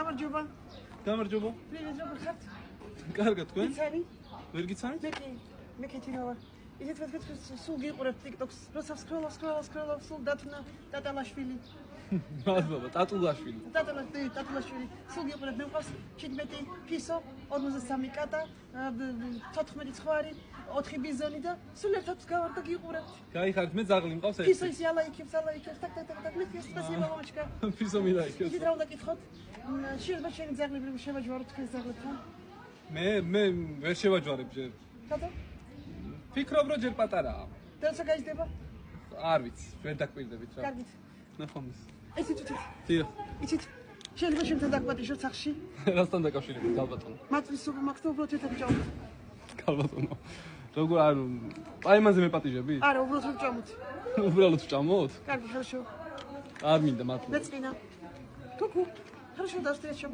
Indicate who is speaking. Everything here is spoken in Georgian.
Speaker 1: გამარჯობა.
Speaker 2: გამარჯობა.
Speaker 1: Привет, როგორ ხართ?
Speaker 2: კარგად თქვენ?
Speaker 1: იცანი?
Speaker 2: ვერ გიცანით?
Speaker 1: მე კეთილი ვარ. ისეთ ვეთქვით სულ გიყურებთ TikTok-ს. როცა სკროლ სულ დათუნა დატალაშვილი.
Speaker 2: მადლობა, ტატულაშვილი.
Speaker 1: ტატულაშვილი. სულ გიყურებთ მე მყავს 17 ფისო, 53 კატა, 14 ცხვარი, 4 ბიზონი და სულ ერთად გავარ და გიყურებთ.
Speaker 2: გაიხარეთ, მე ძაღლი მყავს ერთი.
Speaker 1: ფისო ისი ალაიქებს, так. მე спасибо, мамочка.
Speaker 2: ფისო მიდაიქებს.
Speaker 1: ის რა უნდა გითხოთ? შეიძლება შენი ძაღლები შევაჯვარო თქვენ ძაღლებთან?
Speaker 2: მე ვერ შევაჯვარებ ჯერ.
Speaker 1: ხატო?
Speaker 2: ფიქრობ რომ ჯერ პატარაა.
Speaker 1: და როცა გაიზრდება?
Speaker 2: არ ვიცი, ვერ დაკვირდებით რა.
Speaker 1: კარგით.
Speaker 2: ნახომის.
Speaker 1: იცით?
Speaker 2: დიახ.
Speaker 1: იცით? შეიძლება შენთან დაგპატიჟოთ სახში?
Speaker 2: რასთან დაკავშირებით, ალბათონო?
Speaker 1: მაწვის მაგთა უბრალოდ ერთად ვჭამოთ.
Speaker 2: ალბათონო. როგორ არ პაიმანზე მეპატიჟები?
Speaker 1: არა, უბრალოდ ვჭამოთ.
Speaker 2: უბრალოდ ვჭამოთ?
Speaker 1: კარგი, хорошо.
Speaker 2: არ მინდა მართლა.
Speaker 1: მეწინა. Ку-ку. Хорошо, до встречи.